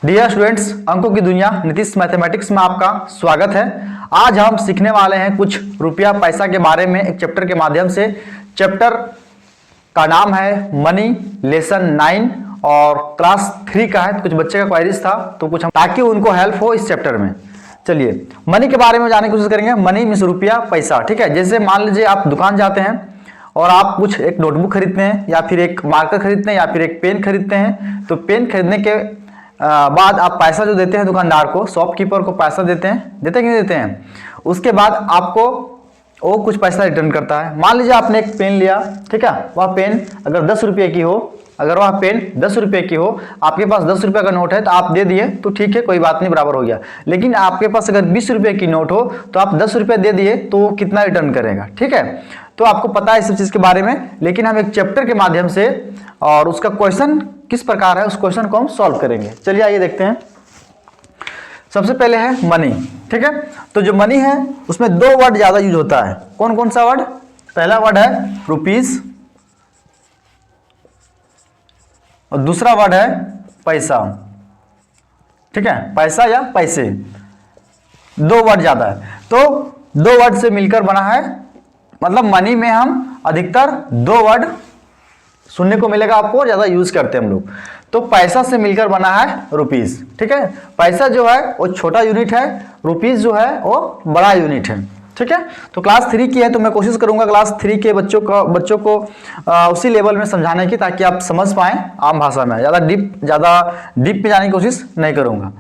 Dear students, अंकों की दुनिया नीतीश मैथमेटिक्स में आपका स्वागत है। आज हम सीखने वाले हैं कुछ रुपया पैसा के बारे में एक चैप्टर के माध्यम से। चैप्टर का नाम है मनी, लेसन 9 और क्लास 3 का है। कुछ बच्चे का क्वेरीज था तो कुछ हम ताकि उनको हेल्प हो इस चैप्टर में। चलिए मनी के बारे में जानने की कोशिश करेंगे। मनी मीन्स रुपया पैसा, ठीक है। जैसे मान लीजिए आप दुकान जाते हैं और आप कुछ एक नोटबुक खरीदते हैं या फिर एक मार्कर खरीदते हैं या फिर एक पेन खरीदते हैं। तो पेन खरीदने के बाद आप पैसा जो देते हैं दुकानदार को, शॉपकीपर को पैसा देते हैं कि नहीं देते हैं। उसके बाद आपको वो कुछ पैसा रिटर्न करता है। मान लीजिए आपने एक पेन लिया, ठीक है। वह पेन अगर 10 रुपये की हो, अगर वह पेन 10 रुपये की हो, आपके पास 10 रुपये का नोट है तो आप दे दिए तो ठीक है, कोई बात नहीं, बराबर हो गया। लेकिन आपके पास अगर 20 रुपये की नोट हो तो आप 10 रुपये दे दिए तो वो कितना रिटर्न करेगा, ठीक है। तो आपको पता है इस सब चीज़ के बारे में, लेकिन हम एक चैप्टर के माध्यम से और उसका क्वेश्चन किस प्रकार है उस क्वेश्चन को हम सॉल्व करेंगे। चलिए आइए देखते हैं। सबसे पहले है मनी, ठीक है। तो जो मनी है उसमें दो वर्ड ज्यादा यूज होता है। कौन कौन सा वर्ड? पहला वर्ड है रुपीस और दूसरा वर्ड है पैसा, ठीक है। पैसा या पैसे, दो वर्ड ज्यादा है। तो दो वर्ड से मिलकर बना है, मतलब मनी में हम अधिकतर दो वर्ड सुनने को मिलेगा आपको, ज्यादा यूज करते हैं हम लोग। तो पैसा से मिलकर बना है रुपीस, ठीक है। पैसा जो है वो छोटा यूनिट है, रुपीस जो है वो बड़ा यूनिट है, ठीक है। तो क्लास 3 की है तो मैं कोशिश करूंगा क्लास 3 के बच्चों को उसी लेवल में समझाने की, ताकि आप समझ पाएं आम भाषा में। ज्यादा डीप में जाने की कोशिश नहीं करूंगा।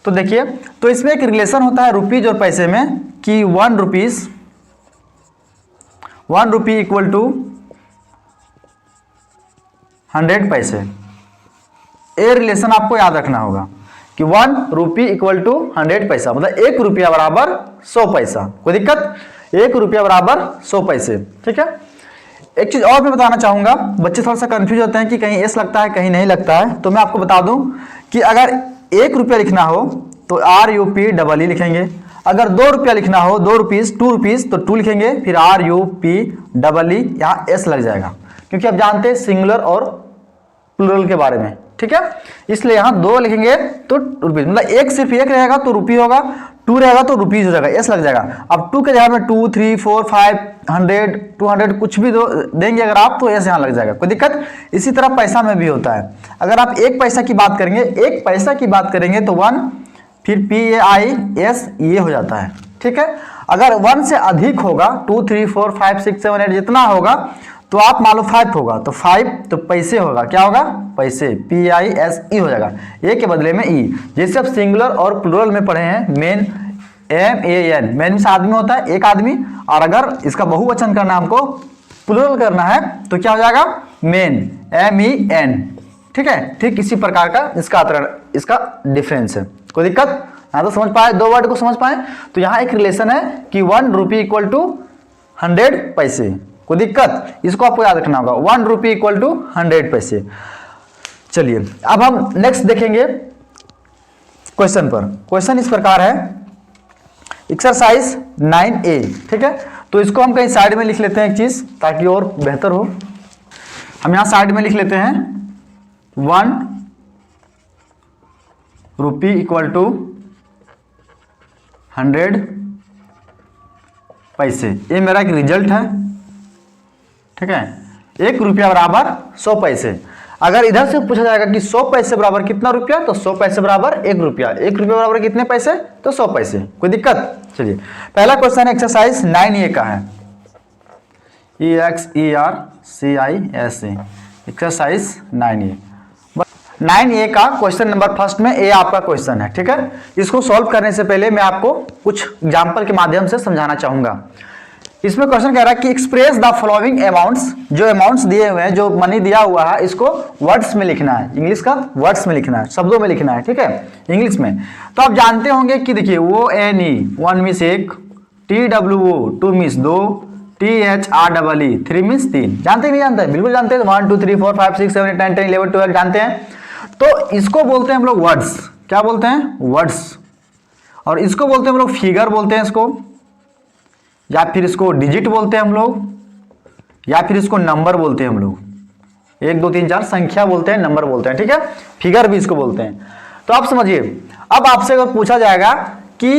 तो देखिए, तो इसमें एक रिलेशन होता है रुपीज और पैसे में कि 1 रुपी इक्वल टू 100 पैसे। ये रिलेशन आपको याद रखना होगा कि 1 रुपी इक्वल टू 100 पैसा, मतलब 1 रुपया बराबर 100 पैसा। कोई दिक्कत? 1 रुपया बराबर 100 पैसे, ठीक है। एक चीज और मैं बताना चाहूंगा, बच्चे थोड़ा सा कंफ्यूज होते हैं कि कहीं एस लगता है कहीं नहीं लगता है। तो मैं आपको बता दूं कि अगर 1 रुपया लिखना हो तो RUP लिखेंगे। अगर 2 रुपया लिखना हो, 2 रुपीस, 2 रुपीस, तो 2 लिखेंगे, फिर RUP यहाँ एस लग जाएगा, क्योंकि आप जानते हैं सिंगुलर और प्लूरल के बारे में, ठीक है। इसलिए यहां 2 लिखेंगे तो रुपीज, मतलब एक सिर्फ एक रहेगा तो रुपी होगा, 2 रहेगा तो रुपीज हो जाएगा, एस लग जाएगा। अब 2 के जगह में 2, 3, 4, 5, 100, 200 कुछ भी देंगे अगर आप, तो एस यहां लग जाएगा, कोई दिक्कत। इसी तरह पैसा में भी होता है। अगर आप एक पैसा की बात करेंगे, एक पैसा की बात करेंगे तो 1, फिर PAIS ये हो जाता है, ठीक है। अगर 1 से अधिक होगा, 2, 3, 4, 5, 6, 7, 8 जितना होगा, तो आप मान लो 5 होगा तो 5 तो पैसे होगा, क्या होगा? पैसे, PISE हो जाएगा, ए के बदले में ई। जैसे आप सिंगुलर और प्लूरल में पढ़े हैं, मेन MAN, मेन में आदमी होता है, एक आदमी, और अगर इसका बहुवचन करना हमको, प्लूरल करना है, तो क्या हो जाएगा? मेन, MEN, ठीक है। ठीक इसी प्रकार का इसका डिफरेंस है। कोई दिक्कत? यहाँ तो समझ पाए, दो वर्ड को समझ पाए। तो यहाँ एक रिलेशन है कि 1 रुपी इक्वल टू 100 पैसे। कोई दिक्कत? इसको आपको याद रखना होगा, 1 रुपी इक्वल टू 100 पैसे। चलिए अब हम नेक्स्ट देखेंगे क्वेश्चन पर। क्वेश्चन इस प्रकार है, एक्सरसाइज 9A, ठीक है। तो इसको हम कहीं साइड में लिख लेते हैं एक चीज, ताकि और बेहतर हो। हम यहां साइड में लिख लेते हैं 1 रुपी इक्वल टू 100 पैसे। ये मेरा एक रिजल्ट है, ठीक है। 1 रुपया बराबर 100 पैसे। अगर इधर से पूछा जाएगा कि 100 पैसे बराबर कितना रुपया, तो 100 पैसे बराबर 1 रुपया। 1 रुपया बराबर कितने पैसे? तो 100 पैसे। कोई दिक्कत? चलिए पहला क्वेश्चन एक्सरसाइज 9A का है, EXERCISE, एक्सरसाइज 9A। 9A का क्वेश्चन नंबर फर्स्ट में ए आपका क्वेश्चन है, ठीक है। इसको सॉल्व करने से पहले मैं आपको कुछ एग्जांपल के माध्यम से समझाना चाहूंगा। इसमें क्वेश्चन कह रहा है कि एक्सप्रेस द फॉलोइंग अमाउंट्स, जो अमाउंट्स दिए हुए हैं, जो मनी दिया हुआ है, इसको वर्ड्स में लिखना है। इंग्लिश का वर्ड्स में लिखना है, शब्दों में लिखना है, ठीक है, इंग्लिश में। तो आप जानते होंगे कि देखिए ONE 1 means 1, TWO 2 means 2, THREE 3 means 3। जानते हैं नहीं जानते? बिल्कुल जानते हैं। 1 2 3 4 5 6 7 8 9 10 11 12 जानते हैं। तो इसको बोलते हैं हम लोग वर्ड्स। क्या बोलते हैं? वर्ड्स। और इसको बोलते हैं हम लोग फिगर बोलते हैं इसको, या फिर इसको डिजिट बोलते हैं हम लोग, या फिर इसको नंबर बोलते हैं हम लोग। 1 2 3 4 संख्या बोलते हैं, नंबर बोलते हैं, ठीक है। फिगर भी इसको बोलते हैं। तो आप समझिए, अब आपसे अगर पूछा जाएगा कि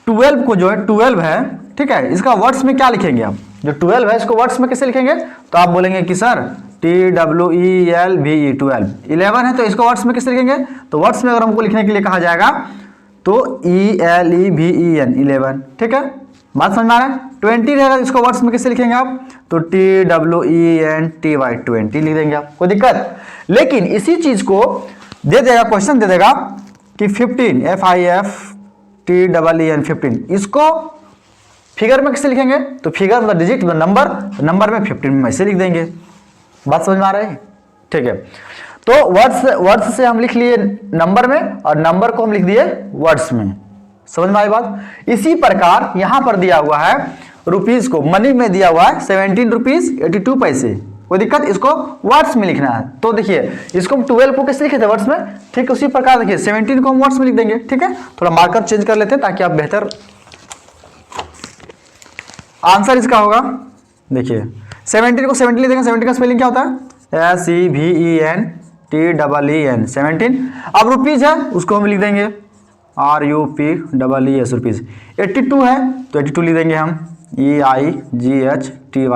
12 को जो है 12 है, ठीक है, इसका वर्ड्स में क्या लिखेंगे आप, जो 12 है इसको वर्ड्स में कैसे लिखेंगे, तो आप बोलेंगे कि सर TWELVE 12, 11 है तो इसको वर्ड्स में कैसे लिखेंगे, तो वर्ड्स में अगर हमको लिखने के लिए कहा जाएगा तो ELEVEN 11, ठीक है, बात समझ में आ रहा है। 20 रहेगा इसको वर्ड्स में कैसे लिखेंगे आप, तो TWENTY 20 लिख देंगे आप, कोई दिक्कत। लेकिन इसी चीज को दे देगा, क्वेश्चन दे देगा कि 15 FIFTEEN 15, इसको फिगर में कैसे लिखेंगे, तो फिगर मतलब डिजिट मतलब नंबर, नंबर में 15 में ऐसे लिख देंगे, बात समझ में आ रहा है, ठीक है। तो वर्ड्स से हम लिख लिए नंबर में और नंबर को हम लिख दिए वर्ड्स में, समझ में आई बात। इसी प्रकार यहां पर दिया हुआ है रुपीज को मनी में दिया हुआ है 17 रुपीज 82 पैसे, कोई दिक्कत, इसको वर्ड्स में लिखना है। तो देखिए इसको हम 12 को कैसे लिखे थे वर्ड्स में, ठीक उसी प्रकार देखिए 17 को हम वर्ड्स में लिख देंगे, ठीक है। थोड़ा मार्कर चेंज कर लेते हैं ताकि आप बेहतर आंसर इसका होगा। देखिए 17 को 70 लिख देंगे, 70 का स्पेलिंग क्या होता है SEVENTEEN 17। अब रुपीज है उसको हम लिख देंगे RUPEES रुपीज। 82 है तो 82 लिख देंगे हम EIGHTY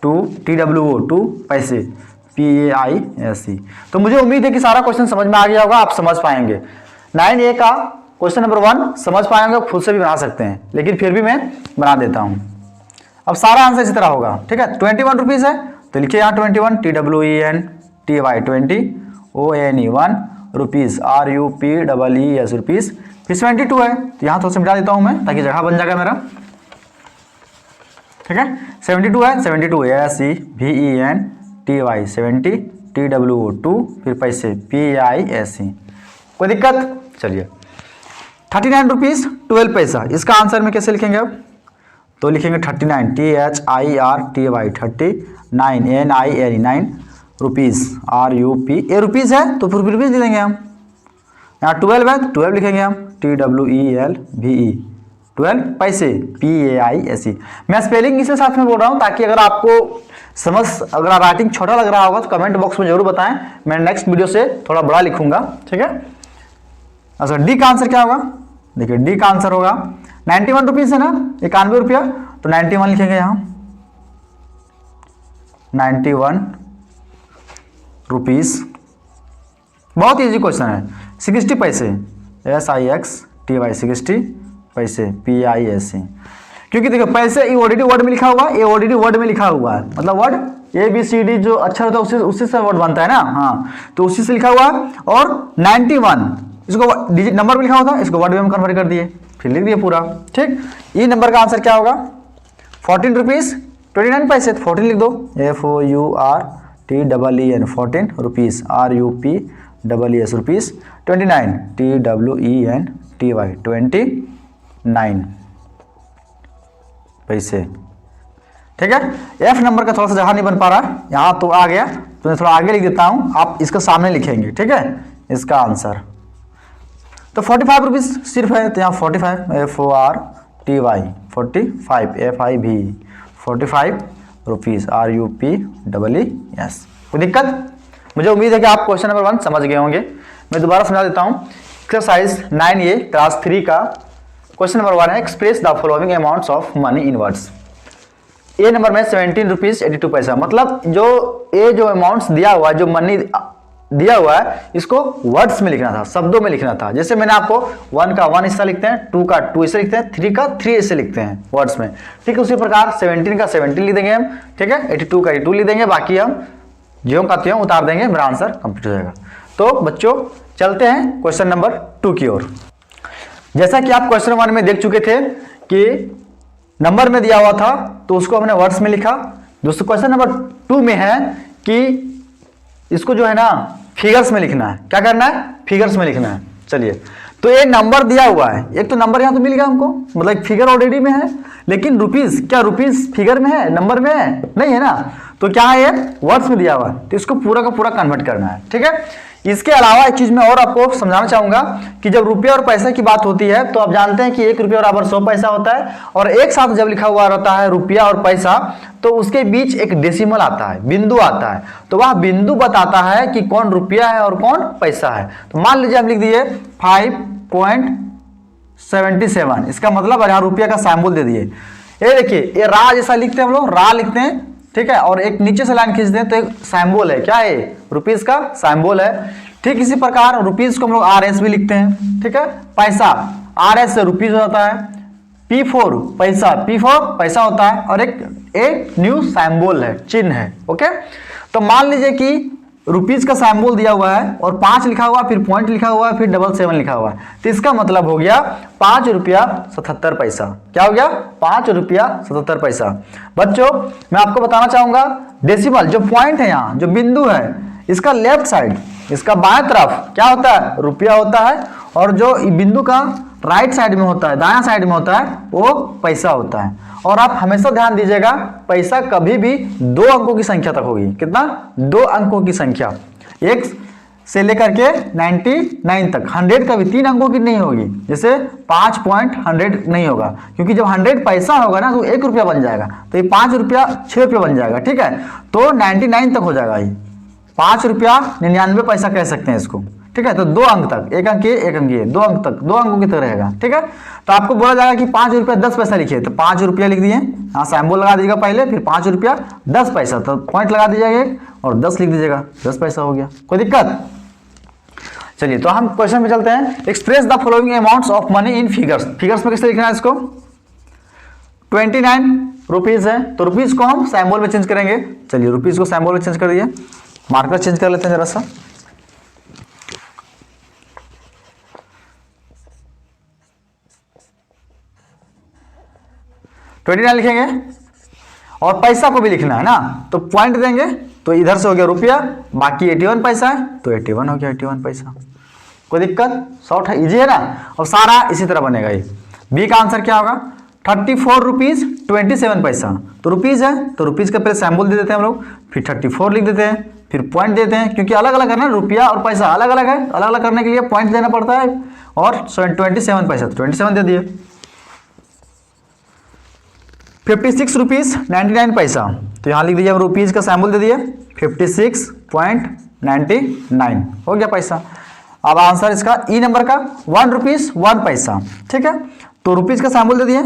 82 TWO 2 पैसे PAISE। तो मुझे उम्मीद है कि सारा क्वेश्चन समझ में आ गया होगा, आप समझ पाएंगे। 9A का क्वेश्चन नंबर 1 समझ पाएंगे, खुद से भी बना सकते हैं, लेकिन फिर भी मैं बना देता हूं। अब सारा आंसर इसी तरह होगा, ठीक है। 21 रुपीज है तो लिखिए यहाँ 21 TWENTY 20 ONE 1 rupees RUPEES rupees. फिर 72 है तो यहाँ थोड़ा सा मिटा देता हूँ मैं ताकि जगह बन जाएगा मेरा, ठीक है। 72 है 72 SEVENTY 70 TWO 2 फिर पैसे PAISE, कोई दिक्कत। चलिए 39 रुपीज 12 पैसा, इसका आंसर में कैसे लिखेंगे अब, तो लिखेंगे 39 THIRTY 39 NINE 9 rupees RUP rupees है तो फिर रुपीज लिख देंगे हम। यहाँ 12 है तो 12 लिखेंगे हम TWELVE 12 पैसे PAISE। मैं स्पेलिंग इसे साथ में बोल रहा हूँ ताकि अगर आपको समझ, अगर राइटिंग छोटा लग रहा होगा तो कमेंट बॉक्स में जरूर बताएं, मैं नेक्स्ट वीडियो से थोड़ा बड़ा लिखूंगा, ठीक है। अच्छा डी का आंसर क्या होगा, देखिए डी का आंसर होगा 91 रुपीज है ना, 91 रुपया, तो 91 लिखेंगे यहाँ 91 रुपीज। बहुत इजी क्वेश्चन है। 60 पैसे SIXTY 60 पैसे PAISE, क्योंकि देखिए पैसे ये ऑलरेडी वर्ड में लिखा हुआ है, ये ऑलरेडी वर्ड में लिखा हुआ है, मतलब वर्ड ABCD जो अक्षर होता है उसी से वर्ड बनता है ना, हाँ, तो उसी से लिखा हुआ है। और 91 इसको डिजिट नंबर में लिखा होता है, इसको वर्ड में हम कन्वर्ट कर दिए, फिर लिख दिए पूरा, ठीक। ये नंबर का आंसर क्या होगा 14 रुपीज 29 पैसे, 14 लिख दो FOURTEEN 14 rupees RUPEES rupees 29 TWENTY 29 पैसे, ठीक है। F नंबर का थोड़ा सा जगह नहीं बन पा रहा, यहाँ तो आ गया तो मैं थोड़ा आगे लिख देता हूँ, आप इसका सामने लिखेंगे, ठीक है, इसका आंसर। तो 45 रुपीज सिर्फ है तो यहाँ 45 FORTY 45 FIVE 45 रुपीज RUPEES, कोई दिक्कत। मुझे उम्मीद है कि आप क्वेश्चन नंबर 1 समझ गए होंगे। मैं दोबारा समझा देता हूँ। एक्सरसाइज 9A क्लास 3 का क्वेश्चन नंबर 1 है, express the following amounts of money in words. A number में 17 रुपीज 82 पैसा, मतलब जो ए जो अमाउंट्स दिया हुआ है, जो मनी दिया हुआ है, इसको वर्ड्स में लिखना था, शब्दों में लिखना था। जैसे मैंने आपको 1 का 1 हिस्सा लिखते हैं, 2 का 2 हिस्से लिखते हैं, 3 का 3 हिस्से लिखते हैं वर्ड्स में, ठीक है। उसी प्रकार 17 का 17 लिख देंगे हम, ठीक है। 82 का 82 लिख देंगे, बाकी हम ज्यों का त्यों उतार देंगे, मेरा आंसर कंप्लीट हो जाएगा। तो बच्चों चलते हैं क्वेश्चन नंबर 2 की ओर। जैसा कि आप क्वेश्चन 1 में देख चुके थे कि नंबर में दिया हुआ था तो उसको हमने वर्ड्स में लिखा। दोस्तों क्वेश्चन नंबर 2 में है कि इसको जो है ना फिगर्स में लिखना है। क्या करना है, फिगर्स में लिखना है। चलिए, तो ये नंबर दिया हुआ है, एक तो नंबर यहाँ तो मिल गया हमको, मतलब एक फिगर ऑलरेडी में है, लेकिन रुपीस, क्या रुपीस फिगर में है, नंबर में है, नहीं है ना, तो क्या है ये वर्ड्स में दिया हुआ है, तो इसको पूरा का पूरा कन्वर्ट करना है, ठीक है। इसके अलावा एक चीज मैं और आपको समझाना चाहूंगा कि जब रुपया और पैसे की बात होती है तो आप जानते हैं कि 1 रुपया बराबर 100 पैसा होता है, और एक साथ जब लिखा हुआ रहता है रुपया और पैसा तो उसके बीच एक डेसिमल आता है, बिंदु आता है, तो वह बिंदु बताता है कि कौन रुपया है और कौन पैसा है। तो मान लीजिए हम लिख दिए 5.77, इसका मतलब यहाँ रुपया का सैंबल दे दिए। ये देखिए, ये रा जैसा लिखते हैं हम लोग, रा लिखते हैं, ठीक है, और एक नीचे से लाइन खींचते हैं तो एक सैंबल है, क्या है, रुपीस का सैंबल है। ठीक इसी प्रकार रुपीस को हम लोग RS भी लिखते हैं, ठीक है। पैसा RS से रुपीस होता है, P4 पैसा, P4 पैसा होता है, और एक न्यू सैंबल है, चिन्ह है, ओके। तो मान लीजिए कि रुपीस का सैंबल दिया हुआ है और 5 लिखा हुआ है, फिर पॉइंट लिखा हुआ है, फिर 77 लिखा हुआ है, तो इसका मतलब हो गया 5 रुपया 77 पैसा। क्या हो गया, 5 रुपया 77 पैसा। बच्चों मैं आपको बताना चाहूंगा, डेसिमल जो पॉइंट है, यहाँ जो बिंदु है, इसका लेफ्ट साइड, इसका बाएं तरफ क्या होता है, रुपया होता है, और जो बिंदु का राइट साइड में होता है, दायां साइड में होता है, वो पैसा होता है। और आप हमेशा ध्यान दीजिएगा, पैसा कभी भी 2 अंकों की संख्या तक होगी। कितना, 2 अंकों की संख्या, 1 से लेकर के 99 तक। 100 कभी 3 अंकों की नहीं होगी, जैसे 5.100 नहीं होगा, क्योंकि जब 100 पैसा होगा ना तो 1 रुपया बन जाएगा, तो ये 5 रुपया 6 रुपया बन जाएगा, ठीक है। तो 99 तक हो जाएगा, ये 5 रुपया 99 पैसा कह सकते हैं इसको, ठीक है। तो 2 अंक तक, 1 अंक ये 1 अंक ये, 2 अंक तक, 2 अंकों की तरह रहेगा, ठीक है। तो आपको बोला जाएगा कि 5 रुपया 10 पैसा लिखिए, तो 5 रुपया लिख दिए, यहाँ सैंबल लगा दीजिएगा पहले, फिर 5 रुपया 10 पैसा, तो पॉइंट लगा दीजिएगा और 10 लिख दीजिएगा, 10 पैसा हो गया। कोई दिक्कत? चलिए तो हम क्वेश्चन में चलते हैं। Express the following amounts of money in figures. Figures में कैसे लिखना है इसको, 29 रुपीज है, तो रुपीज को हम सैंबल में चेंज करेंगे। चलिए रुपीज को सैंबल में चेंज कर दिए, मार्कर चेंज कर लेते हैं जरा सा। $29 लिखेंगे, और पैसा को भी लिखना है ना, तो पॉइंट देंगे, तो इधर से हो गया रुपया, बाकी 81 पैसा है, तो 81 हो गया, 81 पैसा। कोई दिक्कत? शॉर्ट है, इजी है ना, और सारा इसी तरह बनेगा। ये बी का आंसर क्या होगा, 34 रुपीज 27 पैसा। तो रुपीज है तो रुपीज का पहले सैंबल दे देते हैं हम लोग, फिर 34 लिख देते हैं, फिर पॉइंट देते हैं, क्योंकि अलग अलग है ना, रुपया और पैसा अलग अलग है, अलग अलग करने के लिए पॉइंट देना पड़ता है, और 27 पैसा, तो 27 दे दिए। 56 रुपीज 99 पैसा, तो यहाँ लिख दीजिए, रुपीज का सैंबल दे दिए, 56.99 हो गया पैसा। अब आंसर इसका ई नंबर का 1 रुपीज 1 पैसा, ठीक है। तो रुपीज का सैंबल दे दिए,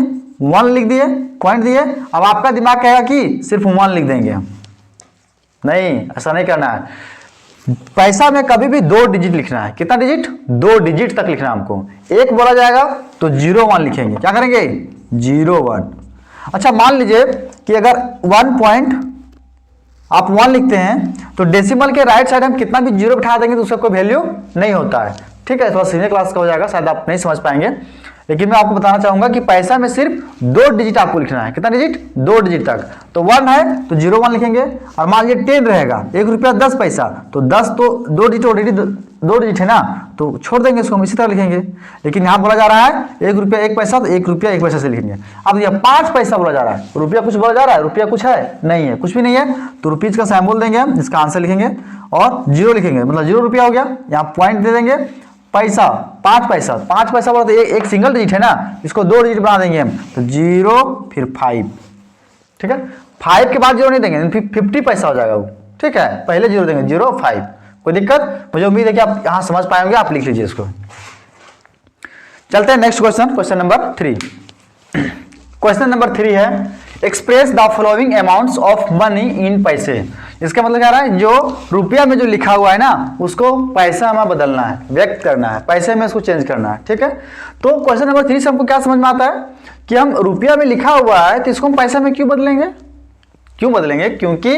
1 लिख दिए, पॉइंट दिए। अब आपका दिमाग कहेगा कि सिर्फ 1 लिख देंगे, नहीं, ऐसा नहीं करना है। पैसा में कभी भी 2 डिजिट लिखना है। कितना डिजिट? 2 डिजिट तक लिखना है हमको। 1 बोला जाएगा तो 01 लिखेंगे, क्या करेंगे, 01। अच्छा मान लीजिए कि अगर 1 पॉइंट आप 1 लिखते हैं तो डेसिमल के राइट साइड हम कितना भी 0 बिठा देंगे तो उसका कोई वैल्यू नहीं होता है, ठीक है। थोड़ा सीनियर क्लास का हो जाएगा, शायद आप नहीं समझ पाएंगे, लेकिन मैं आपको बताना चाहूंगा कि पैसा में सिर्फ 2 डिजिट आपको लिखना है। कितना डिजिट? 2 डिजिट तक। तो 1 है तो 01 लिखेंगे, और मान लीजिए 10 रहेगा, 1 रुपया 10 पैसा, तो 10 तो 2 डिजिट ऑलरेडी 2 डिजिट है ना, तो छोड़ देंगे इसको, हम इसी तरह लिखेंगे। लेकिन यहाँ बोला जा रहा है 1 रुपया 1 पैसा, तो 1 रुपया 1 पैसा से लिखेंगे। अब यह 5 पैसा बोला जा रहा है, रुपया कुछ बोला जा रहा है, रुपया कुछ है नहीं है, कुछ भी नहीं है, तो रुपीज का सैंबल देंगे हम, इसका आंसर लिखेंगे और 0 लिखेंगे, मतलब 0 रुपया हो गया। यहाँ पॉइंट दे देंगे, पैसा 5 पैसा, 5 पैसा बोला तो एक सिंगल डिजिट है ना, इसको 2 डिजिट बना देंगे हम, तो 0 फिर 5, ठीक है। 5 के बाद 0 नहीं देंगे, फिर 50 पैसा हो जाएगा वो, ठीक है। पहले 0 देंगे, 0 5। कोई दिक्कत? मुझे उम्मीद है कि आप यहां समझ पाएंगे, आप लिख लीजिए इसको। चलते हैं next question, question number 3। Question number 3 है, express the following amounts of money in पैसे। इसका मतलब क्या रहा है, जो रुपया में जो लिखा हुआ है ना, उसको पैसा में बदलना है, व्यक्त करना है, पैसे में इसको चेंज करना है, ठीक है। तो क्वेश्चन नंबर 3 से हमको क्या समझ में आता है कि हम रुपया में लिखा हुआ है तो इसको हम पैसा में क्यों बदलेंगे? क्यों बदलेंगे? क्योंकि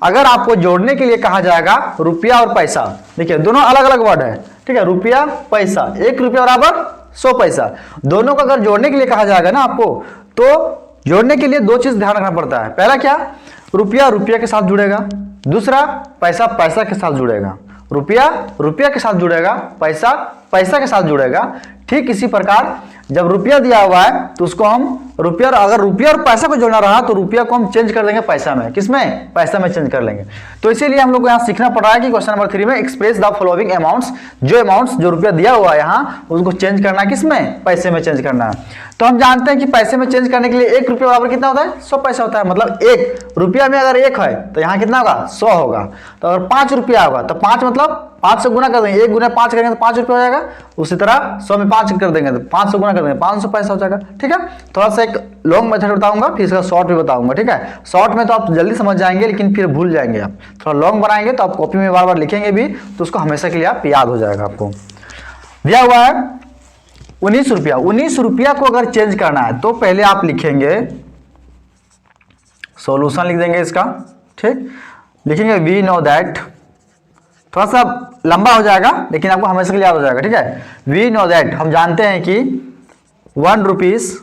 अगर आपको जोड़ने के लिए कहा जाएगा रुपया और पैसा, देखिए दोनों अलग अलग वर्ड है, ठीक है, रुपया पैसा, 1 रुपया बराबर 100 पैसा, दोनों को अगर जोड़ने के लिए कहा जाएगा ना आपको, तो जोड़ने के लिए 2 चीज ध्यान रखना पड़ता है। पहला क्या, रुपया रुपया के साथ जुड़ेगा, दूसरा पैसा पैसा के साथ जुड़ेगा, रुपया रुपया के साथ जुड़ेगा, पैसा पैसा के साथ जुड़ेगा, ठीक इसी प्रकार जब रुपया दिया हुआ है तो उसको हम रुपया, अगर रुपया और पैसा को जोड़ना रहा तो रुपया को हम चेंज कर देंगे पैसा में। किसमें? पैसा में चेंज कर लेंगे। तो इसीलिए हम लोग को यहाँ सीखना पड़ रहा है कि क्वेश्चन नंबर 3 में एक्सप्रेस द फॉलोइंग अमाउंट्स, जो अमाउंट्स जो रुपया दिया हुआ है यहाँ उसको चेंज करना है किसमें? पैसे में चेंज करना है। तो हम जानते हैं कि पैसे में चेंज करने के लिए 1 रुपया बराबर कितना होता है? 100 पैसा होता है। मतलब 1 रुपया में अगर 1 है तो यहाँ कितना होगा? 100 होगा। तो अगर 5 रुपया होगा तो 5 मतलब 5 से गुना कर देंगे, 1 गुना 5 करेंगे तो 5 रुपया हो जाएगा। उसी तरह 100 में 5 कर देंगे तो 500 गुना कर देंगे 500 पैसा हो जाएगा। ठीक है, थोड़ा सा एक लॉन्ग मेथड बताऊंगा फिर इसका शॉर्ट भी बताऊंगा। ठीक है, शॉर्ट में तो आप जल्दी समझ जाएंगे लेकिन फिर भूल जाएंगे आप। थोड़ा लॉन्ग बनाएंगे तो आप कॉपी में बार बार लिखेंगे भी तो उसको हमेशा के लिए आप याद हो जाएगा। आपको दिया हुआ है 19 रुपया। 19 रुपया को अगर चेंज करना है तो पहले आप लिखेंगे, सॉल्यूशन लिख देंगे इसका। ठीक, लिखेंगे वी नो दैट, थोड़ा सा लंबा हो जाएगा लेकिन आपको हमेशा के लिए याद हो जाएगा। ठीक है, वी नो दैट, हम जानते हैं कि 1 रुपीज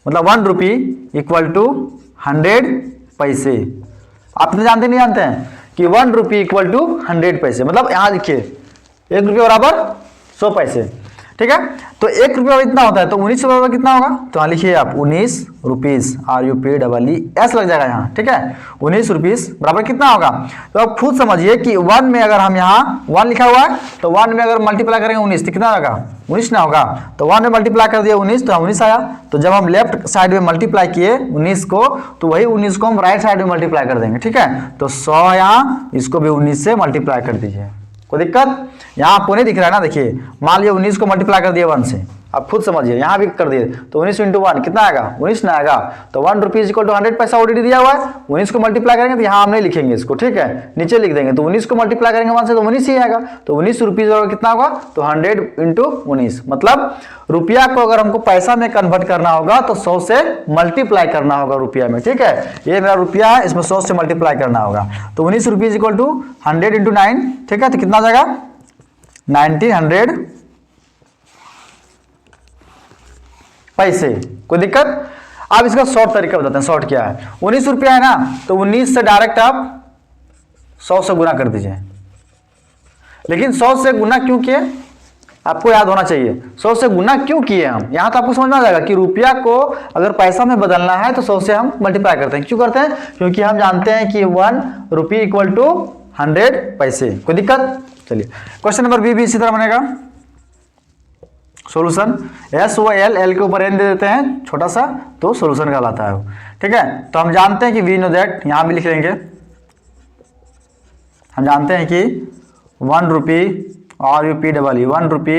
मतलब 1 रुपी इक्वल टू 100 पैसे। आप तो जानते नहीं जानते हैं कि 1 रुपी इक्वल टू 100 पैसे। मतलब यहाँ लिखिए 1 रुपये बराबर 100 पैसे। ठीक है, तो 1 रुपया इतना होता है तो 19 बराबर कितना होगा? तो यहाँ लिखिए आप 19 रुपीज, RUPEES लग जाएगा यहाँ। ठीक है, 19 रुपीज बराबर कितना होगा? तो आप खुद समझिए कि 1 में अगर हम यहाँ 1 लिखा हुआ है तो 1 में अगर मल्टीप्लाई करेंगे 19 तो कितना होगा? 19 ना होगा। तो 1 में मल्टीप्लाई कर दिया 19 तो 19 आया। तो जब हम लेफ्ट साइड में मल्टीप्लाई किए 19 को तो वही 19 को हम राइट साइड में मल्टीप्लाई कर देंगे। ठीक है, तो 100 यहाँ, इसको भी 19 से मल्टीप्लाई कर दीजिए। कोई दिक्कत? यहाँ आपको नहीं दिख रहा है ना, देखिए मान लिया 19 को मल्टीप्लाई कर दिया 1 से, आप खुद समझिए, यहाँ भी कर दिए तो 19 इंटू 1 कितना आएगा? 19 ना आएगा। तो 1 रुपीज इक्वल टू 100 पैसा ऑलरेडी दिया हुआ है। 19 को मल्टीप्लाई करेंगे तो यहाँ हम नहीं लिखेंगे इसको। ठीक है, नीचे लिख देंगे। तो 19 को मल्टीप्लाई करेंगे 1 से तो 19 ही आएगा। तो 19 रुपीज कितना होगा? तो 100 इंटू 19। मतलब रुपया को अगर हमको पैसा में कन्वर्ट करना होगा तो 100 से मल्टीप्लाई करना होगा रुपया में। ठीक है, ये मेरा रुपया है, इसमें 100 से मल्टीप्लाई करना होगा। तो 19 रुपीज इक्वल टू 100 इंटू 9। ठीक है, तो कितना हो जाएगा? 1900 पैसे। कोई दिक्कत? आप इसका शॉर्ट तरीका बताते हैं। शॉर्ट क्या है? 19 रुपया है ना, तो 19 से डायरेक्ट आप 100 से गुना कर दीजिए। लेकिन 100 से गुना क्यों किए आपको याद होना चाहिए। 100 से गुना क्यों किए हम, यहां तो आपको समझ में आ जाएगा कि रुपया को अगर पैसा में बदलना है तो 100 से हम मल्टीप्लाई करते हैं। क्यों करते हैं? क्योंकि हम जानते हैं कि 1 रुपी इक्वल टू 100 पैसे। कोई दिक्कत? चलिए क्वेश्चन नंबर बी भी इसी तरह बनेगा। सॉल्यूशन SOL, L के ऊपर N दे देते हैं छोटा सा तो सॉल्यूशन कहलाता है वो। ठीक है, तो हम जानते हैं कि वी नो दैट, यहां भी लिख लेंगे। हम जानते हैं कि 1 rupee RUPEE 1 rupee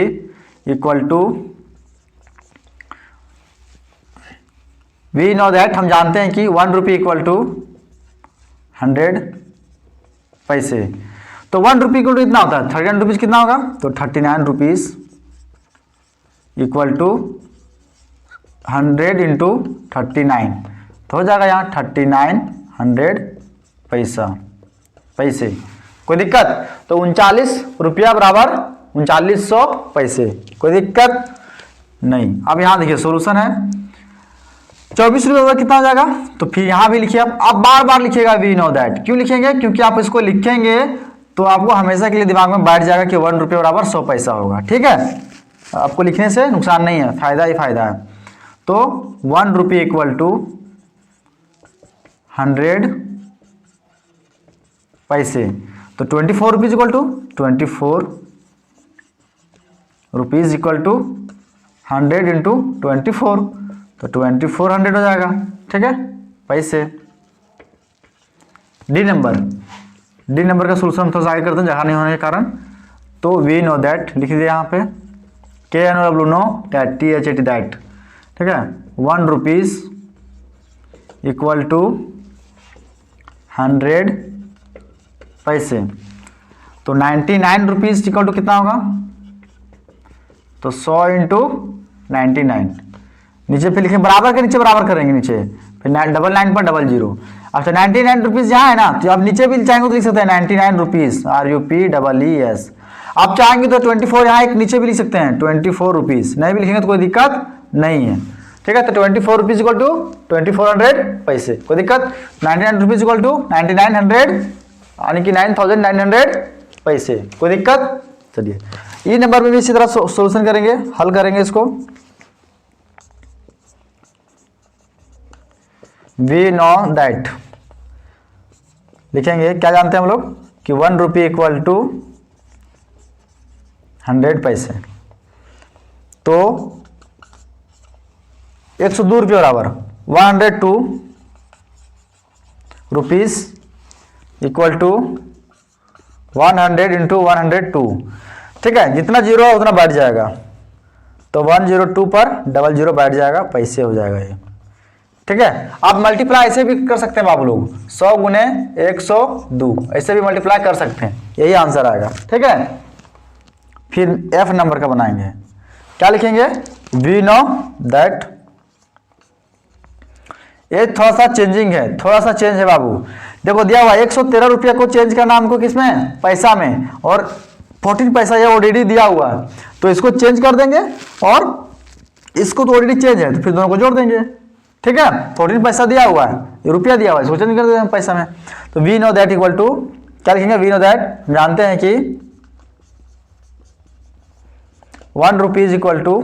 equal to, we know that, हम जानते हैं कि 1 रुपी इक्वल टू 100 पैसे। तो 1 रुपी इक्वल टू इतना होता है 39 रुपीज। कितना होगा? तो 39 रुपीज इक्वल टू 100 इंटू 39 तो हो जाएगा यहाँ 3900 पैसे। कोई दिक्कत? तो 39 रुपया बराबर 3900 पैसे। कोई दिक्कत नहीं। अब यहाँ देखिए सॉल्यूशन है 24 रुपये कितना हो जाएगा? तो फिर यहाँ भी लिखिए। आप बार बार लिखिएगा वी नो दैट। क्यों लिखेंगे? क्योंकि आप इसको लिखेंगे तो आपको हमेशा के लिए दिमाग में बैठ जाएगा कि 1 रुपये बराबर 100 पैसा होगा। ठीक है, आपको लिखने से नुकसान नहीं है, फायदा ही फायदा है। तो 1 रुपी इक्वल टू 100 पैसे। तो 24 rupees equal to 24 rupees equal to 100 into 24 तो 2400 हो जाएगा। ठीक है, पैसे। डी नंबर का सोल्यूशन थोड़ा सा आगे करते हैं जगह नहीं होने के कारण। तो वी नो दैट लिख दिया यहाँ पे, KNOW know that, THAT that. ठीक है, 1 रुपीज इक्वल टू 100 पैसे। तो 99 रुपीज इक्वल टू कितना होगा? तो 100 इंटू 99। नीचे फिर लिखें बराबर के नीचे बराबर करेंगे नीचे, फिर 99 पर 00। अच्छा 99 रुपीज यहाँ है ना, तो आप नीचे भी चाहेंगे तो लिख सकते हैं 99 रुपीज RUPEES। आप चाहेंगे तो 24 यहाँ एक नीचे भी लिख सकते हैं 24 रुपीज। नहीं भी लिखेंगे तो कोई दिक्कत नहीं है। ठीक है, तो 24 रुपीज इक्वल टू 2400 पैसे। कोई दिक्कत? 99 रुपीज इक्वल टू 9900 यानी कि 9900 पैसे। कोई दिक्कत? चलिए ई नंबर में भी इसी तरह सॉल्यूशन करेंगे, हल करेंगे इसको। वी नो दैट लिखेंगे, क्या जानते हैं हम लोग कि 1 रुपी इक्वल टू 100 पैसे, तो 102 रुपये बराबर 102 रुपीज इक्वल टू 100 इंटू 102। ठीक है, जितना जीरो है उतना बैठ जाएगा, तो 102 पर 00 बैठ जाएगा, पैसे हो जाएगा ये। ठीक है, आप मल्टीप्लाई ऐसे भी कर सकते हैं आप लोग, 100 गुने 102 ऐसे भी मल्टीप्लाई कर सकते हैं, यही आंसर आएगा। ठीक है, फिर एफ नंबर का बनाएंगे, क्या लिखेंगे, वी नो दैट, ये थोड़ा सा चेंजिंग है, थोड़ा सा चेंज है बाबू। देखो दिया हुआ 113 रुपये को चेंज करना हमको किसमें, पैसा में, और 14 पैसा ये ऑलरेडी दिया हुआ है, तो इसको चेंज कर देंगे, और इसको तो ऑलरेडी चेंज है तो फिर दोनों को जोड़ देंगे। ठीक है, 14 पैसा दिया हुआ है, ये रुपया दिया हुआ है, इसको चेंज कर देंगे पैसा में, तो we know that equal to, क्या लिखेंगे, वी नो दैट, जानते हैं कि 1 रुपीज इक्वल टू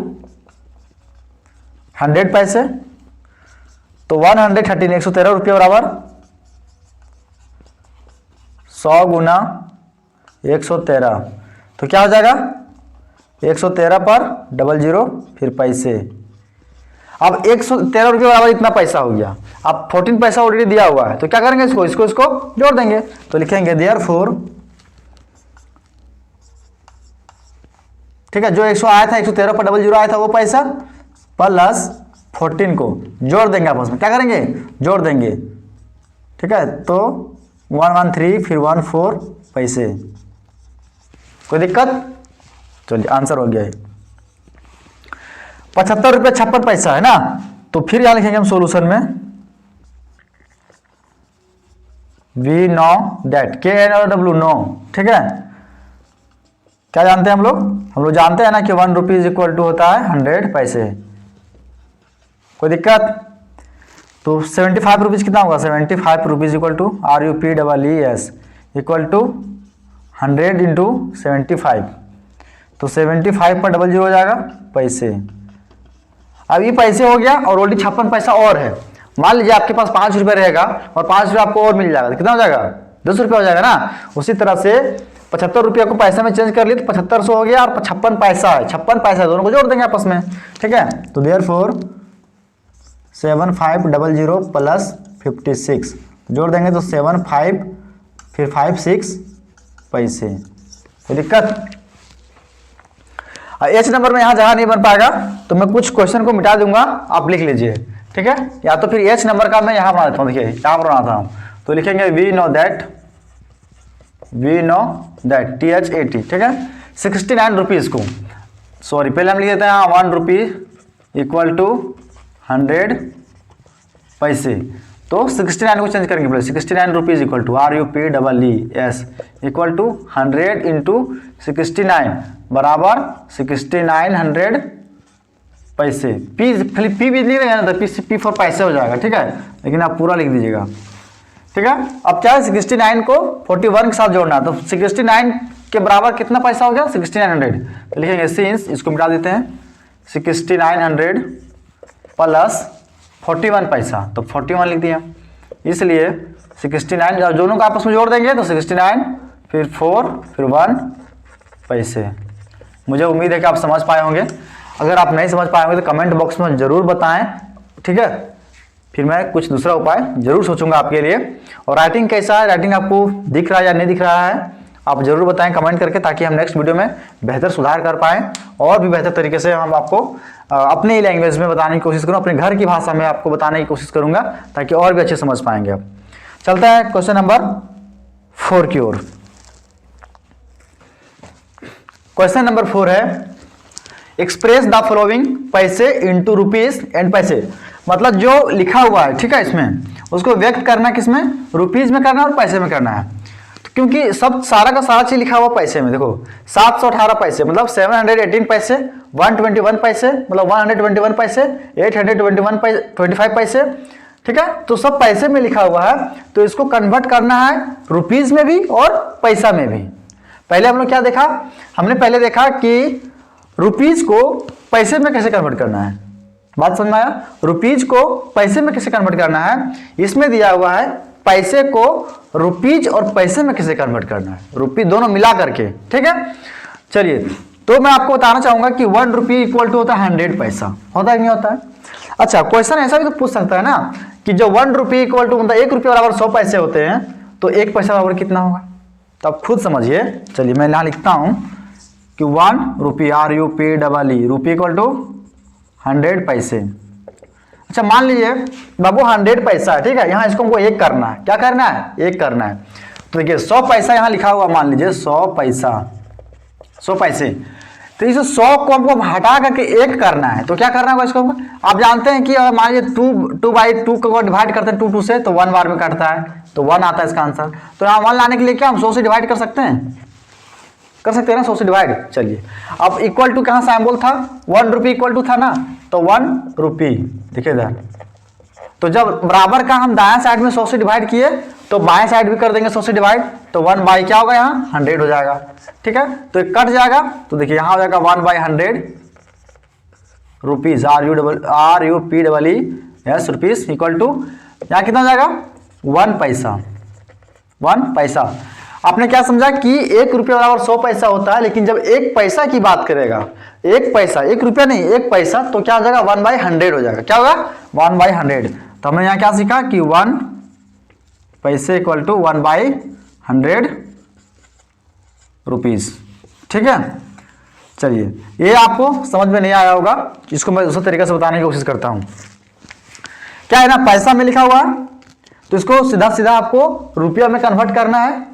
100 पैसे, तो 113 113 रुपये बराबर 100 गुना 113, तो क्या हो जाएगा 113 पर 00 फिर पैसे। अब 113 रुपये बराबर इतना पैसा हो गया, अब 14 पैसा ऑलरेडी दिया हुआ है, तो क्या करेंगे, इसको जोड़ देंगे, तो लिखेंगे देयरफॉर, ठीक है, जो 100 आया था 113 पर 00 आया था वो पैसा प्लस 14 को जोड़ देंगे आपस में, क्या करेंगे, जोड़ देंगे। ठीक है, तो 113 फिर 14 पैसे, कोई दिक्कत, चलिए आंसर हो गया है 75 रुपये 56 पैसा है ना, तो फिर यहां लिखेंगे हम सॉल्यूशन में, वी नो दैट, के एन और डब्ल्यू नो। ठीक है, क्या जानते हैं हम लोग जानते हैं ना कि 1 रुपीज इक्वल टू होता है 100 पैसे, कोई दिक्कत, तो 75 रुपीज कितना होगा, 75 rupees equal to RUPEES equal to 100 into 75, तो 75 पर 00 हो जाएगा पैसे। अब ये पैसे हो गया, और ऑलरेडी 56 पैसा और है, मान लीजिए आपके पास 5 रुपये रहेगा और 5 रुपये आपको और मिल जाएगा, तो कितना हो जाएगा, 10 रुपये हो जाएगा ना। उसी तरह से 75 रुपये को पैसे में चेंज कर लिए तो 7500 हो गया, और 56 पैसा है, 56 पैसा दोनों को जोड़ देंगे आपस में। ठीक है, तो देयरफॉर 7500 प्लस 56 जोड़ देंगे तो 75 फिर 56 पैसे, कोई दिक्कत। एच नंबर में यहां जगह नहीं बन पाएगा तो मैं कुछ क्वेश्चन को मिटा दूंगा, आप लिख लीजिए। ठीक है, या तो फिर एच नंबर का मैं यहां बना देता हूं, देखिए यहां पर बनाता हूं, तो लिखेंगे वी नो दैट TH80। ठीक है, 69 रुपीज को, सॉरी पहले हम लिख देते हैं 1 रुपी इक्वल टू 100 पैसे, तो 69 को चेंज करेंगे पहले, 69 rupees equal to RUPEES equal to 100 into 69 बराबर 6900 पैसे। पी भी लिख देंगे ना, तो पी फॉर पैसे हो जाएगा। ठीक है, लेकिन आप पूरा लिख दीजिएगा। ठीक है, अब क्या है, 69 को 41 के साथ जोड़ना, तो 69 के बराबर कितना पैसा हो गया, 6900, तो लिखेंगे सिंस, इसको मिटा देते हैं, 6900 प्लस 41 पैसा, तो 41 लिख दिया, इसलिए 69 जब दोनों को आपस में जोड़ देंगे तो 69 फिर 4 फिर 1 पैसे। मुझे उम्मीद है कि आप समझ पाए होंगे, अगर आप नहीं समझ पाए होंगे तो कमेंट बॉक्स में जरूर बताएं। ठीक है, फिर मैं कुछ दूसरा उपाय जरूर सोचूंगा आपके लिए। और राइटिंग कैसा है, राइटिंग आपको दिख रहा है या नहीं दिख रहा है, आप जरूर बताएं कमेंट करके, ताकि हम नेक्स्ट वीडियो में बेहतर सुधार कर पाएं और भी बेहतर तरीके से हम आपको अपने ही लैंग्वेज में बताने की कोशिश करूँ, अपने घर की भाषा में आपको बताने की कोशिश करूंगा, ताकि और भी अच्छे समझ पाएंगे आप। चलते हैं क्वेश्चन नंबर 4 की ओर। क्वेश्चन नंबर 4 है, एक्सप्रेस द फॉलोइंग पैसे इंटू रुपीज एंड पैसे, मतलब जो लिखा हुआ है, ठीक है, इसमें उसको व्यक्त करना किसमें, रुपीज में करना और पैसे में करना है। तो क्योंकि सब सारा का सारा चीज लिखा हुआ पैसे में, देखो 718 पैसे मतलब 718 पैसे, 121 पैसे मतलब 121 पैसे, 825 पैसे। ठीक है, तो सब पैसे में लिखा हुआ है, तो इसको कन्वर्ट करना है रुपीज में भी और पैसा में भी। पहले हम लोग क्या देखा, हमने पहले देखा कि रुपीज को पैसे में कैसे कन्वर्ट करना है। बात समझ में आया? रुपीज को पैसे में कैसे कन्वर्ट करना है, इसमें दिया हुआ है पैसे को रुपीज और पैसे में कैसे कन्वर्ट करना है, रुपी दोनों मिला करके। ठीक है, चलिए तो मैं आपको बताना चाहूंगा कि 1 रुपी इक्वल टू होता है 100 पैसा, होता है नहीं होता है? अच्छा, क्वेश्चन ऐसा भी तो पूछ सकता है ना कि जो 1 रुपी इक्वल टू मतलब 1 रुपये बराबर 100 पैसे होते हैं, तो 1 पैसा बराबर कितना होगा, तो आप खुद समझिए। चलिए मैं यहाँ लिखता हूं कि 1 rupee, RUPEE, rupee equal to 100 पैसे। अच्छा मान लीजिए बाबू 100 पैसा है, ठीक है, यहाँ इसको हमको 1 करना है, क्या करना है, 1 करना है। तो देखिए 100 पैसा यहाँ लिखा हुआ, मान लीजिए 100 पैसा, 100 पैसे, तो इस 100 को हमको हटा करके 1 करना है, तो क्या करना होगा इसको, आप जानते हैं कि अगर मान लीजिए 2 बाई 2 को डिवाइड करते हैं 2 2 से, तो 1 बार में कटता है, तो 1 आता है इसका आंसर। तो यहाँ 1 लाने के लिए क्या हम 100 से डिवाइड कर सकते हैं, कर सकते हैं ना 100 से डिवाइड। चलिए अब इक्वल टू कहाँ सिंबल था, 1 रुपी इक्वल टू था ना, तो 1 रुपी, देखिए इधर, तो जब बराबर का हम दायां साइड में 100 से डिवाइड किए, तो बाएं साइड भी कर देंगे 100 से डिवाइड, तो 1 बाई क्या होगा यहाँ 100 हो जाएगा। ठीक है, तो एक कट जाएगा, तो देखिए यहाँ हो जाएगा 1 by 100 rupees, RUPEE rupees equal to यहाँ कितना हो जाएगा 1 पैसा, 1 पैसा। आपने क्या समझा कि 1 रुपया बराबर 100 पैसा होता है, लेकिन जब 1 पैसा की बात करेगा, 1 पैसा, 1 रुपया नहीं 1 पैसा, तो क्या हो जाएगा 1 बाई 100 हो जाएगा, क्या होगा 1 बाई 100। तो हमने यहाँ क्या सीखा कि 1 पैसे इक्वल टू 1 बाई 100 रुपीज। ठीक है, चलिए ये आपको समझ में नहीं आया होगा, इसको मैं दूसरे तरीके से बताने की कोशिश करता हूं। क्या है ना, पैसा में लिखा हुआ है, तो इसको सीधा सीधा आपको रुपया में कन्वर्ट करना है।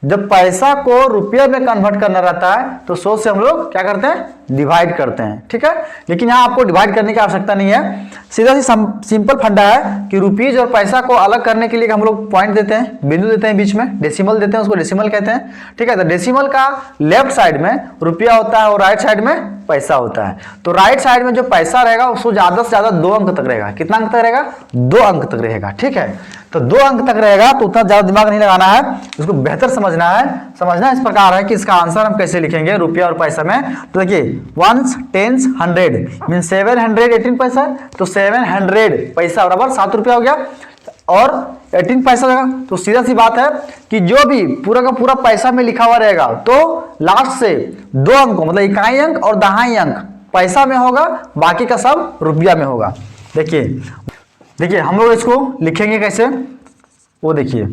जब पैसा को रुपये में कन्वर्ट करना रहता है, तो 100 से हम लोग क्या करते हैं, डिवाइड करते हैं। ठीक है, लेकिन यहाँ आपको डिवाइड करने की आवश्यकता नहीं है, सीधा सी सिंपल फंडा है कि रुपीज और पैसा को अलग करने के लिए हम लोग पॉइंट देते हैं, बिंदु देते हैं बीच में, डेसिमल देते हैं, उसको डेसिमल कहते हैं। ठीक है, तो डेसिमल का लेफ्ट साइड में रुपया होता है और राइट साइड में पैसा होता है। तो राइट साइड में जो पैसा रहेगा उसको ज्यादा से ज्यादा 2 अंक तक रहेगा। कितना अंक तक रहेगा, 2 अंक तक रहेगा। ठीक है, तो 2 अंक तक रहेगा, तो उतना ज्यादा दिमाग नहीं लगाना है, इसको बेहतर समझना है। समझना इस प्रकार है कि इसका आंसर हम कैसे लिखेंगे रुपया और पैसा में। तो देखिए 1 10 100 मीन 718 पैसा, तो 700 पैसा बराबर 7 रुपया हो गया और 18 पैसा होगा। तो सीधा सी बात है कि जो भी पूरा का पूरा पैसा में लिखा हुआ रहेगा, तो लास्ट से 2 अंक मतलब इकाई अंक और दहाई अंक पैसा में होगा, बाकी का सब रुपया में होगा। देखिए हम लोग इसको लिखेंगे कैसे, वो देखिए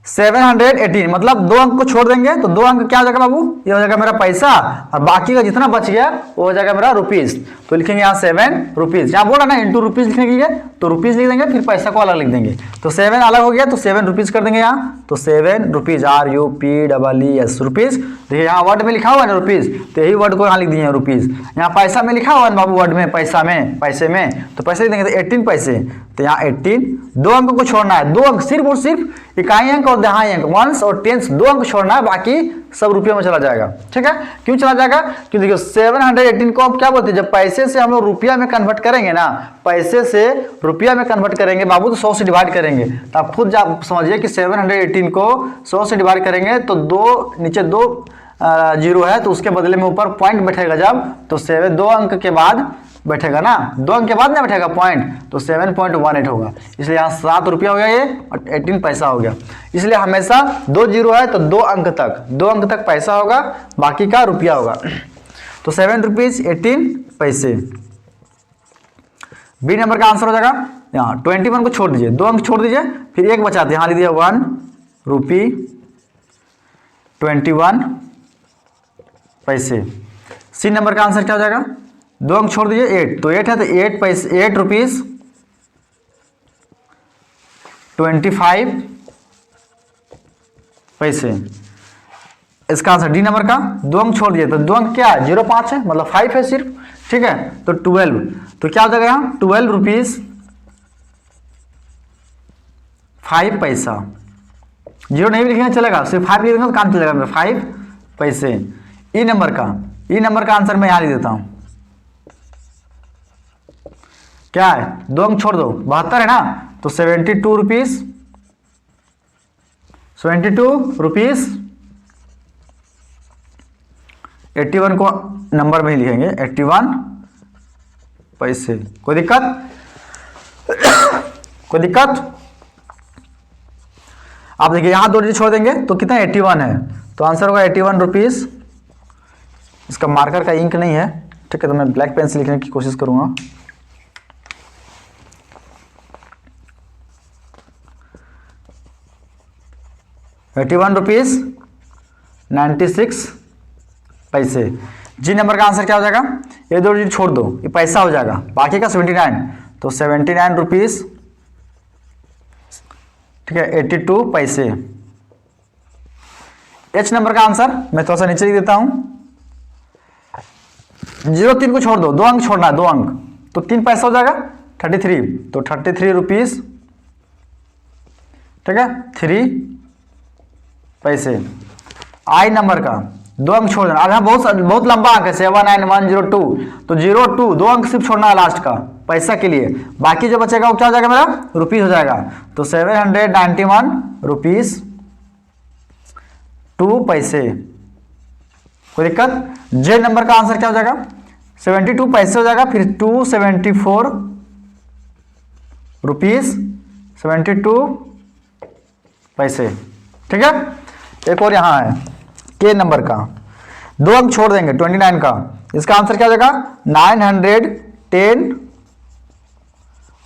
718 मतलब 2 अंक को छोड़ देंगे, तो 2 अंक क्या हो जाएगा बाबू, ये हो जाएगा मेरा पैसा, और बाकी का जितना बच गया वो हो जाएगा मेरा रुपीज। तो लिखेंगे यहाँ 7 रुपीज, यहाँ बोला ना इंटू रुपीज लिखने के लिए, तो रुपीज लिख देंगे, फिर पैसा को अलग लिख देंगे। तो 7 अलग हो गया, तो 7 रुपीज कर देंगे यहाँ, तो 7 रुपीज, RUPEES रुपीज। देखिए यहाँ वर्ड में लिखा हुआ है ना रुपीज, तो यही वर्ड को यहाँ लिख दिए रुपीज। यहाँ पैसा में लिखा हुआ है बाबू, वर्ड में पैसा में, पैसे में, तो पैसे लिख देंगे, तो 18 पैसे, तो यहाँ 18, 2 अंक को छोड़ना है, 2 अंक सिर्फ और सिर्फ इकाई अंक और दहाई अंक, वंस और टेंस 2 अंक छोड़ना है, बाकी सब रुपये में चला जाएगा। ठीक है, क्यों चला जाएगा, क्योंकि देखिए 718 को आप क्या बोलते हैं, जब पैसे से हम लोग रुपया में कन्वर्ट करेंगे ना, पैसे से रुपया में कन्वर्ट करेंगे बाबू, तो 100 से डिवाइड करेंगे। तो आप खुद समझिए कि 718 को 100 से डिवाइड करेंगे, तो 2 नीचे 2 जीरो है, तो उसके बदले में ऊपर पॉइंट बैठेगा जब, तो 2 अंक के बाद बैठेगा ना, 2 अंक के बाद ना बैठेगा पॉइंट, तो 7.18 होगा। इसलिए यहाँ 7 रुपया हो गया ये और 18 पैसा हो गया। इसलिए हमेशा 2 जीरो है तो 2 अंक तक पैसा होगा, बाकी का रुपया होगा। तो 7 रुपीज 18 पैसे, बी नंबर का आंसर हो जाएगा। यहाँ 21 को छोड़ दीजिए, 2 अंक छोड़ दीजिए, फिर 1 बचाते, यहाँ लीजिए 1 रुपी 21 पैसे। सी नंबर का आंसर क्या हो जाएगा, 2 अंक छोड़ दीजिए 8, तो 8 है, तो 8 पैसे, 8 रुपीज 25 पैसे। इसका आंसर डी नंबर का, 2 अंक छोड़ दिए, तो 2 अंक क्या है, 0.5 है, मतलब 5 है सिर्फ। ठीक है, तो 12, तो क्या हो जाएगा यहाँ 12 रुपीज 5 पैसा। 0 नहीं भी लिखेंगे चलेगा, सिर्फ 5 लिख देंगे तो काम चलेगा मेरा, 5 पैसे। ई नंबर का आंसर मैं यहाँ लिख देता हूं, क्या है, 2 अंक छोड़ दो, 72 है ना, तो 72 रुपीज 72 रुपीज 81 को नंबर में ही लिखेंगे, 81 पैसे। कोई दिक्कत? कोई दिक्कत? आप देखिए यहां 2 डिजिट छोड़ देंगे तो कितना 81 है, तो आंसर होगा 81 रुपीज। इसका मार्कर का इंक नहीं है, ठीक है, तो मैं ब्लैक पेन से लिखने की कोशिश करूंगा। ₹81.96 पैसे। जी नंबर का आंसर क्या हो जाएगा? ये 2 डिजिट छोड़ दो, ये पैसा हो जाएगा, बाकी का 79, तो 79 रुपीज, ठीक है, 82 पैसे। एच नंबर का आंसर मैं थोड़ा सा नीचे लिख देता हूं। 03 को छोड़ दो, 2 अंक छोड़ना है, 2 अंक, तो 3 पैसा हो जाएगा 33, तो 33 रुपीज, ठीक है, 3 पैसे। आई नंबर का 2 अंक छोड़ देना। अब यहाँ बहुत लंबा अंक है 79102, तो 02 2 अंक सिर्फ छोड़ना है लास्ट का पैसा के लिए, बाकी जो बचेगा वो क्या हो जाएगा मेरा? रुपीज हो जाएगा, तो 791 रुपीज 2 पैसे। कोई दिक्कत? जे नंबर का आंसर क्या हो जाएगा? 72 पैसे हो जाएगा, फिर 274 रुपीज 72 पैसे, ठीक है। एक और यहां है के नंबर का, 2 अंक छोड़ देंगे 29 का, इसका आंसर क्या हो जाएगा? 910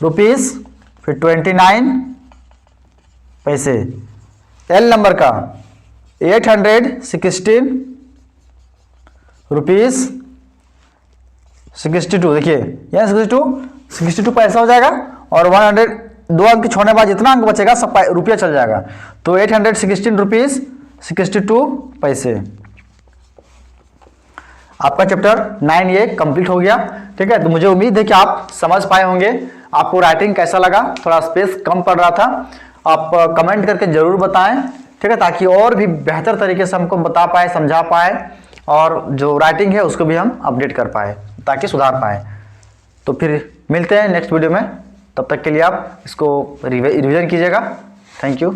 रुपीज फिर 29 पैसे। एल नंबर का 816 रुपीज 62, देखिए यह 62 पैसा हो जाएगा, और 2 अंक छोड़ने के बाद जितना अंक बचेगा सब रुपया चल जाएगा, तो 816 रुपीज 62 पैसे। आपका चैप्टर 9 ये कंप्लीट हो गया, ठीक है। तो मुझे उम्मीद है कि आप समझ पाए होंगे। आपको राइटिंग कैसा लगा? थोड़ा स्पेस कम पड़ रहा था, आप कमेंट करके जरूर बताएं, ठीक है, ताकि और भी बेहतर तरीके से हमको बता पाए, समझा पाए, और जो राइटिंग है उसको भी हम अपडेट कर पाए, ताकि सुधार पाए। तो फिर मिलते हैं नेक्स्ट वीडियो में, तब तक के लिए आप इसको रिवीजन कीजिएगा। Thank you.